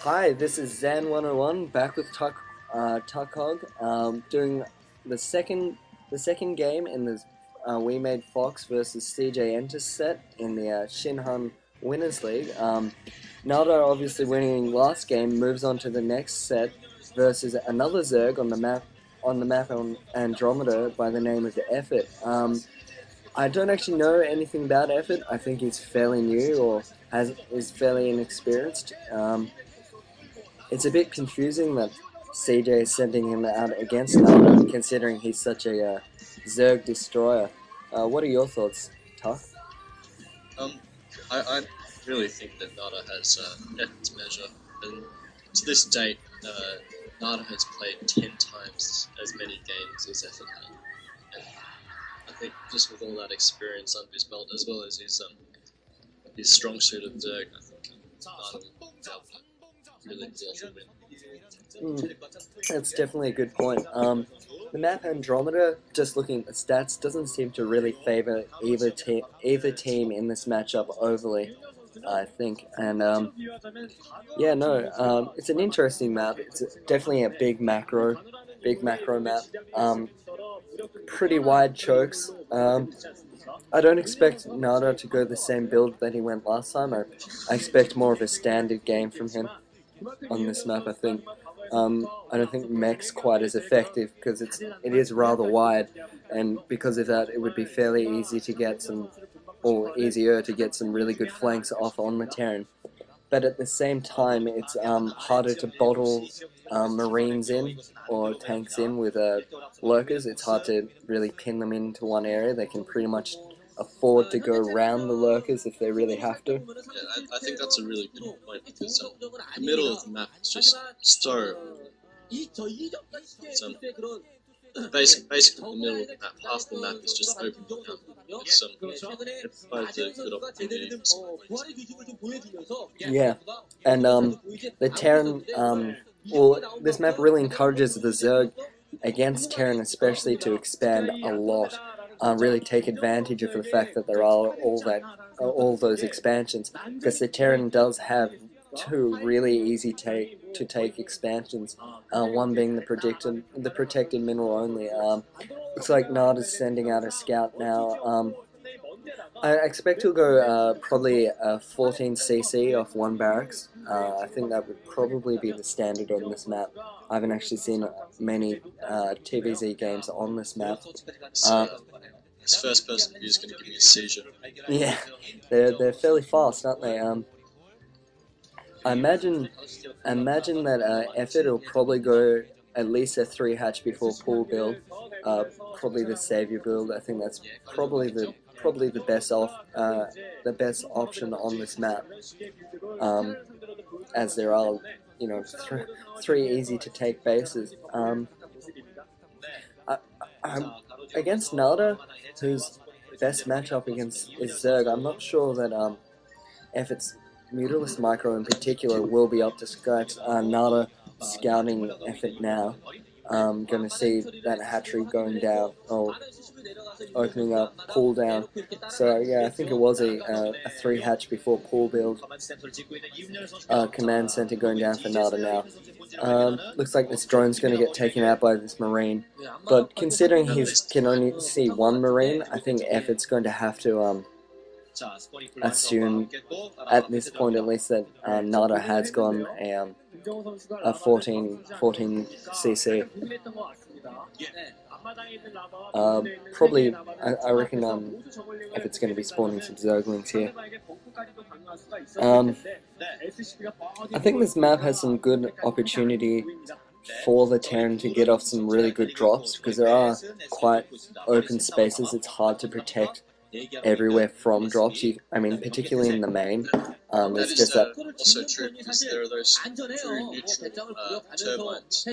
Hi, this is Zan101 back with Tukhog, doing the second game in the We Made Fox versus CJ Entus set in the Shinhan Winners League. Nada obviously winning last game moves on to the next set versus another Zerg on the map on Andromeda by the name of Effort. I don't actually know anything about Effort. I think he's fairly new or is fairly inexperienced. It's a bit confusing that CJ is sending him out against Nada, considering he's such a Zerg destroyer. What are your thoughts, Tuck? I really think that Nada has Effort's measure, and to this date, Nada has played 10 times as many games as Effort had. And I think just with all that experience under his belt, as well as his strong suit of Zerg, I think Nada will be able to really deal with the win. That's definitely a good point. The map Andromeda, just looking at the stats, doesn't seem to really favor either team in this matchup overly, I think. And yeah, no, it's an interesting map. It's definitely a big macro map. Pretty wide chokes. I don't expect Nada to go the same build that he went last time. I expect more of a standard game from him on this map. I think. I don't think mech's quite as effective because it is rather wide, and because of that, it would be fairly easy to get some, or easier to get some really good flanks off on the Terran. But at the same time, it's harder to bottle Marines in or tanks in with lurkers. It's hard to really pin them into one area. They can pretty much afford to go around the lurkers if they really have to. Yeah, I think that's a really good point, because the middle of the map is just so... basically the middle of the map, half the map is just open ground. It provides a good opportunity for some points. Yeah, and the Terran, well, this map really encourages the Zerg against Terran especially to expand a lot. Really take advantage of the fact that there are all those expansions, because the Terran does have two really easy to take expansions. One being the protected mineral only. Looks like Nada's sending out a scout now. I expect he'll go probably 14 CC off one barracks. I think that would probably be the standard on this map. I haven't actually seen many TVZ games on this map. His first person view is going to give me a seizure. Yeah, they're fairly fast, aren't they? I imagine that Effort will probably go at least a 3 hatch before pool build. Probably the savior build. I think that's probably the best option on this map, as there are, you know, three easy to take bases. Against Nada, whose best matchup against is Zerg, I'm not sure that Effort's Mutalist Micro in particular will be up to scratch. Nada scouting Effort now. Gonna see that hatchery going down, or opening up, pull down. So yeah, I think it was a 3 hatch before pull build. Command center going down for Nada now. Looks like this drone's going to get taken out by this Marine, but considering he can only see one Marine, I think Effort's going to have to assume, at this point at least, that Nada has gone a 14 CC. Probably, I reckon if it's going to be spawning some Zerglings here. I think this map has some good opportunity for the Terran to get off some really good drops, because there are quite open spaces. It's hard to protect everywhere from drops. I mean, particularly in the main. It's just that. Also true, because there are those very neutral turbines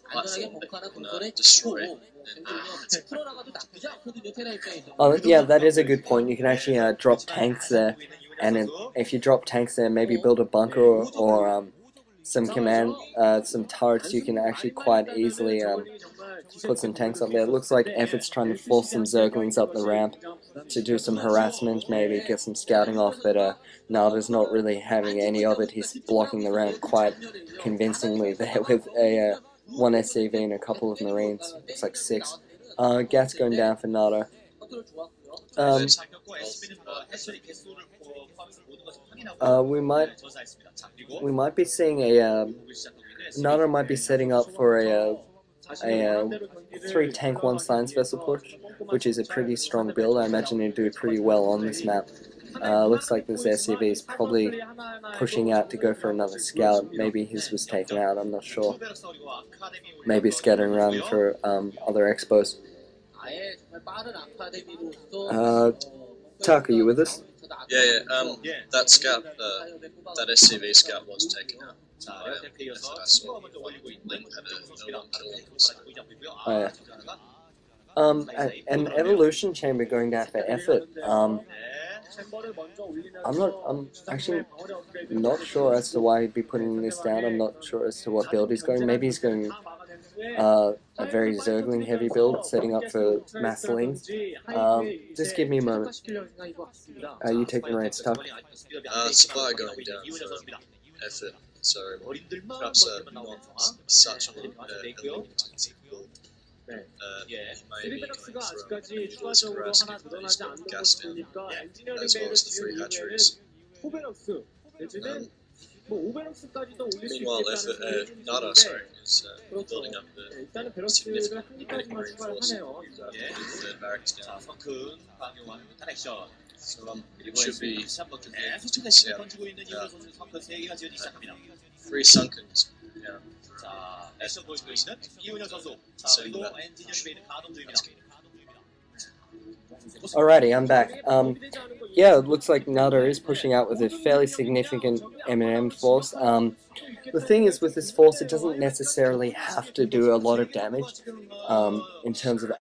platform that can destroy. Oh yeah, that is a good point. You can actually drop tanks there, and if you drop tanks there, maybe build a bunker or some turrets. You can actually quite easily put some tanks up there. It looks like Effort's trying to force some Zerglings up the ramp to do some harassment, maybe get some scouting off, but Nada's not really having any of it. He's blocking the ramp quite convincingly there with a 1 SCV and a couple of Marines. It's like 6. Gat's going down for Nada. We might be seeing a Nada might be setting up for a 3 tank 1 science vessel push, which is a pretty strong build. I imagine it'd do pretty well on this map. Looks like this SCV is probably pushing out to go for another scout. Maybe his was taken out, I'm not sure. Maybe scattering around for other expos. Tuck, are you with us? Yeah. That scout, that SCV scout was taken out. I saw Link had a 1 kill on the side. Oh, yeah. An evolution chamber going down for Effort. I'm actually not sure as to why he'd be putting this down. I'm not sure as to what build he's going. Maybe he's going a very Zergling heavy build, setting up for Masslings. Just give me a moment. You take the reins, Tuck. Supply going down for Effort, so perhaps not such an intensive build. He may be going for Entus harassing if he's got gas down, as well as the 3 hatcheries. Meanwhile, Nada, is building up the significant marine force with the barracks down. So it should be see out 3 sunkens. Yeah. Alrighty, I'm back. Yeah, it looks like Nada is pushing out with a fairly significant M&M force. The thing is with this force, it doesn't necessarily have to do a lot of damage in terms of